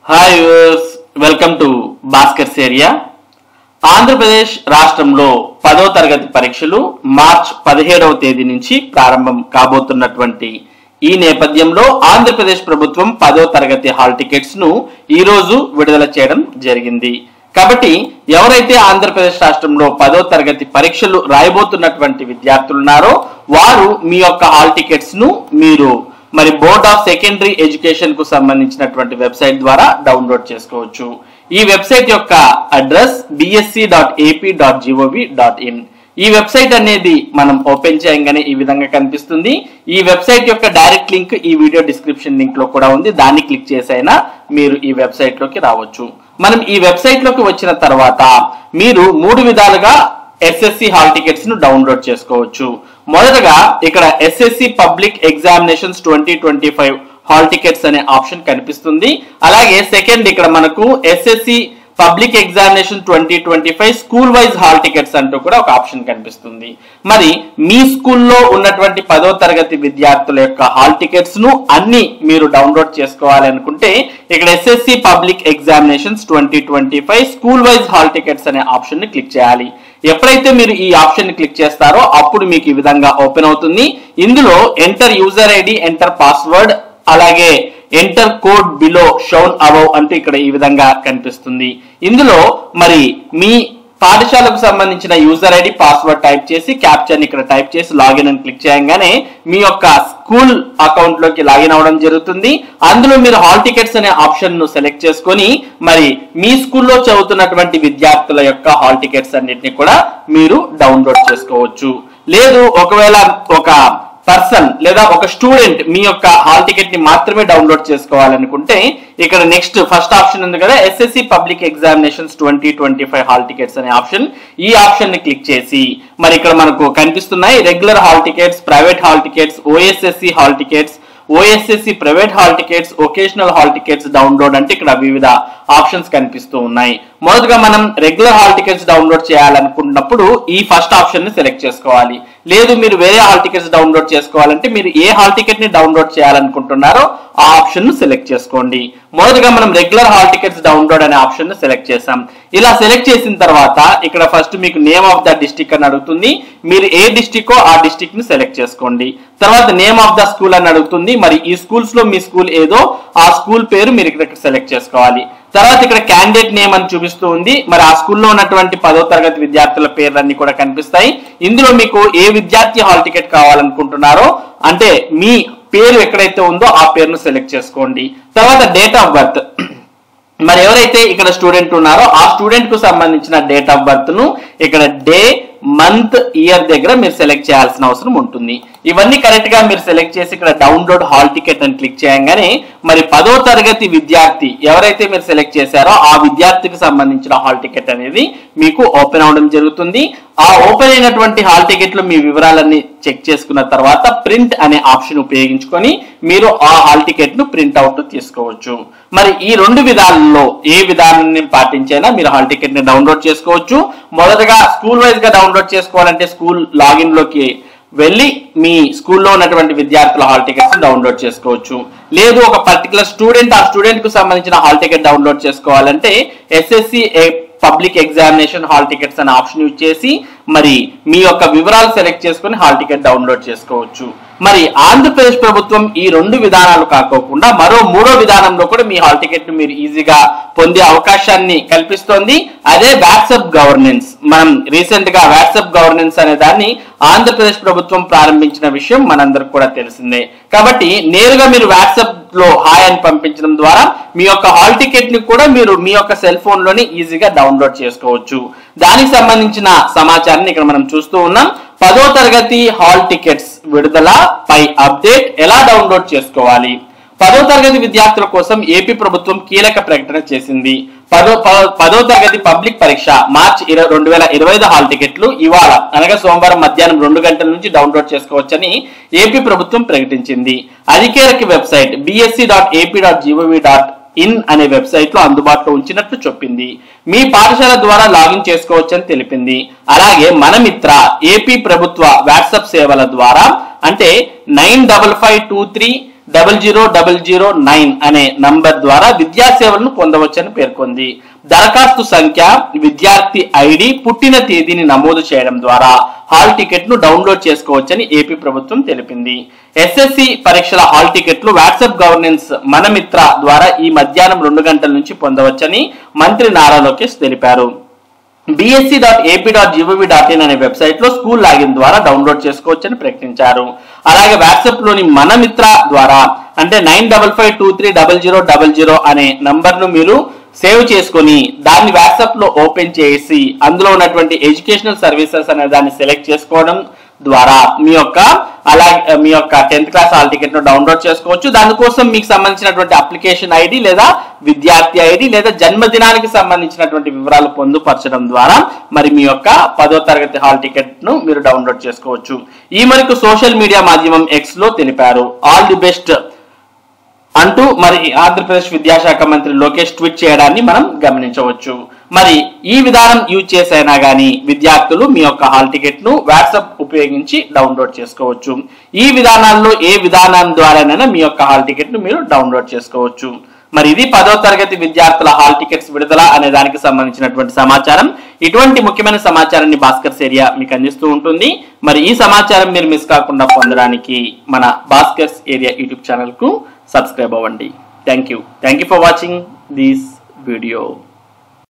Hi viewers, welcome to Bhaskar's area. Andhra Pradesh రాష్ట్రంలో 10వ తరగతి పరీక్షలు మార్చ్ 17వ తేదీ నుంచి ప్రారంభం కాబోతున్నటువంటి ఈ నేపథ్యంలో ఆంధ్రప్రదేశ్ ప్రభుత్వం 10వ తరగతి హాల్ టికెట్స్ ను ఈ రోజు విడుదల చేయడం జరిగింది. కాబట్టి ఎవరైతే ఆంధ్రప్రదేశ్ రాష్ట్రంలో 10వ తరగతి పరీక్షలు రాయబోతున్నటువంటి విద్యార్థులు ఉన్నారో వారు మీ యొక్క హాల్ టికెట్స్ ను మీరు బోర్డ్ ఆఫ్ సెకండరీ ఎడ్యుకేషన్ కు సంబంధించినటువంటి వెబ్సైట్ ద్వారా డౌన్లోడ్ చేసుకోవచ్చు. ఈ వెబ్సైట్ యొక్క అడ్రస్ bsc.ap.gov.in. ఈ వెబ్సైట్ అనేది మనం ఓపెన్ చేయగానే ఈ విధంగా కనిపిస్తుంది. ఈ వెబ్సైట్ యొక్క డైరెక్ట్ లింక్ ఈ వీడియో డిస్క్రిప్షన్ లింక్ లో కూడా ఉంది. దాన్ని క్లిక్ చేసైనా మీరు ఈ వెబ్సైట్ లోకి రావచ్చు. మనం ఈ వెబ్సైట్ లోకి వచ్చిన తర్వాత మీరు 3 విధాలుగా ఎస్ఎస్సి హాల్ టికెట్స్ ను డౌన్లోడ్ చేసుకోవచ్చు. మొదటగా ఇక్కడ SSC public examinations 2025 hall tickets అనే ఆప్షన్ కనిపిస్తుంది. అలాగే సెకండ్ ఇక్కడ మనకు SSC public examination 2025 school wise hall tickets అంటూ కూడా ఒక ఆప్షన్ కనిపిస్తుంది. మరి మీ స్కూల్లో ఉన్నటువంటి 10వ తరగతి విద్యార్థుల యొక్క హాల్ టికెట్స్ ను అన్ని మీరు డౌన్లోడ్ చేసుకోవాలి అనుకుంటే ఇక్కడ SSC public examinations 2025 school wise hall tickets అనే ఆప్షన్ ని క్లిక్ చేయాలి. ఎప్పుడైతే మీరు ఈ ఆప్షన్ ని క్లిక్ చేస్తారో అప్పుడు మీకు ఈ విధంగా ఓపెన్ అవుతుంది. ఇందులో enter user ID, enter password, అలాగే enter code below shown above అంటూ ఇక్కడ ఈ విధంగా కనిపిస్తుంది. ఇందులో మరి మీ పాఠశాలకు సంబంధించిన యూజర్ ఐడి, పాస్వర్డ్ టైప్ చేసి క్యాప్చర్ ఇక్కడ టైప్ చేసి లాగిన్ అని క్లిక్ చేయగానే మీ యొక్క స్కూల్ అకౌంట్ లోకి లాగిన్ అవ్వడం జరుగుతుంది. అందులో మీరు హాల్ టికెట్స్ అనే ఆప్షన్ ను సెలెక్ట్ చేసుకొని మరి మీ స్కూల్లో చదువుతున్నటువంటి విద్యార్థుల యొక్క హాల్ టికెట్స్ అన్నిటిని కూడా మీరు డౌన్లోడ్ చేసుకోవచ్చు. లేదు ఒకవేళ ఒక పర్సన్ లేదా ఒక స్టూడెంట్ మీ యొక్క హాల్ టికెట్ ని మాత్రమే డౌన్లోడ్ చేసుకోవాలనుకుంటే ఇక్కడ నెక్స్ట్ ఫస్ట్ ఆప్షన్ ఉంది కదా, SSC public examinations 2025 hall tickets అనే ఆప్షన్. ఈ ఆప్షన్ ని క్లిక్ చేసి మరి ఇక్కడ మనకు కనిపిస్తున్నాయి regular hall tickets, private hall tickets, OSSC hall tickets, OSSC private hall tickets, vocational hall tickets download అంటే ఇక్కడ వివిధ ఆప్షన్స్ కనిపిస్తూ ఉన్నాయి. మొదటగా మనం రెగ్యులర్ హాల్ టికెట్స్ డౌన్లోడ్ చేయాలనుకున్నప్పుడు ఈ ఫస్ట్ ఆప్షన్ ని సెలెక్ట్ చేసుకోవాలి. లేదు మీరు వేరే హాల్ టికెట్స్ డౌన్లోడ్ చేసుకోవాలంటే మీరు ఏ హాల్ టికెట్ ని డౌన్లోడ్ చేయాలనుకుంటున్నారో ఆ ఆప్షన్ ను సెలెక్ట్ చేసుకోండి. మొదటగా మనం రెగ్యులర్ హాల్ టికెట్స్ డౌన్లోడ్ అనే ఆప్షన్ ను సెలెక్ట్ చేసాం. ఇలా సెలెక్ట్ చేసిన తర్వాత ఇక్కడ ఫస్ట్ మీకు నేమ్ ఆఫ్ ద డిస్ట్రిక్ట్ అని అడుగుతుంది. మీరు ఏ డిస్ట్రిక్ట్ ఆ డిస్ట్రిక్ట్ ని సెలెక్ట్ చేసుకోండి. తర్వాత నేమ్ ఆఫ్ ద స్కూల్ అని అడుగుతుంది. మరి ఈ స్కూల్స్ లో మీ స్కూల్ ఏదో ఆ స్కూల్ పేరు మీరు ఇక్కడ సెలెక్ట్ చేసుకోవాలి. తర్వాత ఇక్కడ క్యాండిడేట్ నేమ్ అని చూపిస్తూ ఉంది. మరి ఆ స్కూల్లో ఉన్నటువంటి 10వ తరగతి విద్యార్థుల పేర్లన్నీ కూడా కనిపిస్తాయి. ఇందులో మీకు ఏ విద్యార్థి హాల్ టికెట్ కావాలనుకుంటున్నారో అంటే మీ పేరు ఎక్కడైతే ఉందో ఆ పేరును సెలెక్ట్ చేసుకోండి. తర్వాత డేట్ ఆఫ్ బర్త్, మరి ఎవరైతే ఇక్కడ స్టూడెంట్ ఉన్నారో ఆ స్టూడెంట్ కు సంబంధించిన డేట్ ఆఫ్ బర్త్ ను ఇక్కడ డే, మంత్, ఇయర్ దగ్గర మీరు సెలెక్ట్ చేయాల్సిన అవసరం ఉంటుంది. ఇవన్నీ కరెక్ట్ గా మీరు సెలెక్ట్ చేసి ఇక్కడ డౌన్లోడ్ హాల్ టికెట్ అని క్లిక్ చేయగానే మరి 10వ తరగతి విద్యార్థి ఎవరైతే మీరు సెలెక్ట్ చేశారో ఆ విద్యార్థికి సంబంధించిన హాల్ టికెట్ అనేది మీకు ఓపెన్ అవడం జరుగుతుంది. ఆ ఓపెన్ అయినటువంటి హాల్ టికెట్ లో మీ వివరాలన్నీ చెక్ చేసుకున్న తర్వాత ప్రింట్ అనే ఆప్షన్ ఉపయోగించుకొని మీరు ఆ హాల్ టికెట్ ను ప్రింట్ అవుట్ తీసుకోవచ్చు. మరి ఈ 2 విధాలలో ఏ విధానాన్ని పాటించైనా మీరు హాల్ టికెట్ ని డౌన్లోడ్ చేసుకోవచ్చు. మొదటగా స్కూల్ వైజ్ గా డౌన్లోడ్ చేసుకోవాలంటే స్కూల్ లాగిన్ లోకి వెళ్ళి మీ స్కూల్లో ఉన్నటువంటి విద్యార్థుల హాల్ టికెట్స్ డౌన్లోడ్ చేసుకోవచ్చు. లేదు ఒక పర్టికులర్ స్టూడెంట్ ఆ స్టూడెంట్ కు సంబంధించిన హాల్ టికెట్ డౌన్లోడ్ చేసుకోవాలంటే SSC public examination hall tickets అనే ఆప్షన్ యూజ్ చేసి మరి మీ యొక్క వివరాలు సెలెక్ట్ చేసుకుని హాల్ టికెట్ డౌన్లోడ్ చేసుకోవచ్చు. మరి ఆంధ్రప్రదేశ్ ప్రభుత్వం ఈ 2 విధానాలు కాకోకుండా మరో 3వ విధానంలో కూడా మీ హాల్ టికెట్ ను మీరు ఈజీగా పొందే అవకాశాన్ని కల్పిస్తోంది. అదే వాట్సాప్ గవర్నెన్స్. మనం రీసెంట్ గా వాట్సాప్ గవర్నెన్స్ అనే దాన్ని ఆంధ్రప్రదేశ్ ప్రభుత్వం ప్రారంభించిన విషయం మనందరికి కూడా తెలిసిందే. కాబట్టి నేరుగా మీరు వాట్సాప్ లో హాయ్ అని పంపించడం ద్వారా మీ యొక్క హాల్ టికెట్ ని కూడా మీరు మీ యొక్క సెల్ ఫోన్ లోనే ఈజీగా డౌన్లోడ్ చేసుకోవచ్చు. దానికి సంబంధించిన సమాచారాన్ని ఇక్కడ మనం చూస్తూ ఉన్నాం. 10వ తరగతి హాల్ టికెట్స్ విడుదల పై అప్డేట్ ఎలా డౌన్లోడ్ చేసుకోవాలి. 10వ తరగతి విద్యార్థుల కోసం ఏపీ ప్రభుత్వం కీలక ప్రకటన చేసింది. 10వ తరగతి పబ్లిక్ పరీక్ష మార్చి 2025 హాల్ టికెట్లు ఇవాళ అనగా సోమవారం మధ్యాహ్నం 2 గంటల నుంచి డౌన్లోడ్ చేసుకోవచ్చని ఏపీ ప్రభుత్వం ప్రకటించింది. అధికారిక వెబ్సైట్ bsc.ap.gov.in అనే వెబ్సైట్ లో అందుబాటులో ఉంచినట్లు చెప్పింది. మీ పాఠశాల ద్వారా లాగిన్ చేసుకోవచ్చని తెలిపింది. అలాగే మన మిత్ర ఏపీ ప్రభుత్వ వాట్సాప్ సేవల ద్వారా అంటే 955233 0009 అనే నంబర్ ద్వారా విద్యా సేవలను పొందవచ్చని పేర్కొంది. దరఖాస్తు సంఖ్య, విద్యార్థి ఐడి, పుట్టిన తేదీని నమోదు చేయడం ద్వారా హాల్ టికెట్ ను డౌన్లోడ్ చేసుకోవచ్చని ఏపీ ప్రభుత్వం తెలిపింది. ఎస్ఎస్సి పరీక్షల హాల్ టికెట్లు వాట్సాప్ గవర్నెన్స్ మన మిత్ర ద్వారా ఈ మధ్యాహ్నం 2 గంటల నుంచి పొందవచ్చని మంత్రి నారా లోకేష్ తెలిపారు. bsc.ap.gov.in అనే వెబ్సైట్ లో స్కూల్ లాగిన్ ద్వారా డౌన్లోడ్ చేసుకోవచ్చని ప్రకటించారు. అలాగే వాట్సాప్ లోని మన మిత్ర ద్వారా అంటే 9552300000 అనే నంబర్ ను మీరు సేవ్ చేసుకొని దాన్ని వాట్సాప్ లో ఓపెన్ చేసి అందులో ఉన్నటువంటి ఎడ్యుకేషనల్ సర్వీసెస్ అనే దాన్ని సెలెక్ట్ చేసుకోవడం ద్వారా మీ యొక్క 10th క్లాస్ హాల్ టికెట్ ను డౌన్లోడ్ చేసుకోవచ్చు. దానికోసం మీకు సంబంధించినటువంటి అప్లికేషన్ ఐడి లేదా విద్యార్థి ఐడి లేదా జన్మదినానికి సంబంధించినటువంటి వివరాలు పొందుపరచడం ద్వారా మరి మీ యొక్క 10వ తరగతి హాల్ టికెట్ ను మీరు డౌన్లోడ్ చేసుకోవచ్చు. ఈ మేరకు సోషల్ మీడియా మాధ్యమం ఎక్స్ లో తెలిపారు. ఆల్ ది బెస్ట్ అంటూ మరి ఆంధ్రప్రదేశ్ విద్యాశాఖ మంత్రి లోకేష్ ట్వీట్ చేయడాన్ని మనం గమనించవచ్చు. మరి ఈ విధానం యూజ్ చేసైనా గానీ విద్యార్థులు మీ యొక్క హాల్ టికెట్ ను వాట్సాప్ ఉపయోగించి డౌన్లోడ్ చేసుకోవచ్చు. ఈ విధానాల్లో ఏ విధానం ద్వారానైనా మీ యొక్క హాల్ టికెట్ ను మీరు డౌన్లోడ్ చేసుకోవచ్చు. మరి ఇది 10వ తరగతి విద్యార్థుల హాల్ టికెట్స్ విడుదల అనే దానికి సంబంధించినటువంటి సమాచారం. ఇటువంటి ముఖ్యమైన సమాచారాన్ని భాస్కర్స్ ఏరియా మీకు అందిస్తూ ఉంటుంది. మరి ఈ సమాచారం మీరు మిస్ కాకుండా పొందడానికి మన భాస్కర్స్ ఏరియా యూట్యూబ్ ఛానల్ కు సబ్స్క్రైబ్ అవ్వండి. Thank you for watching this video.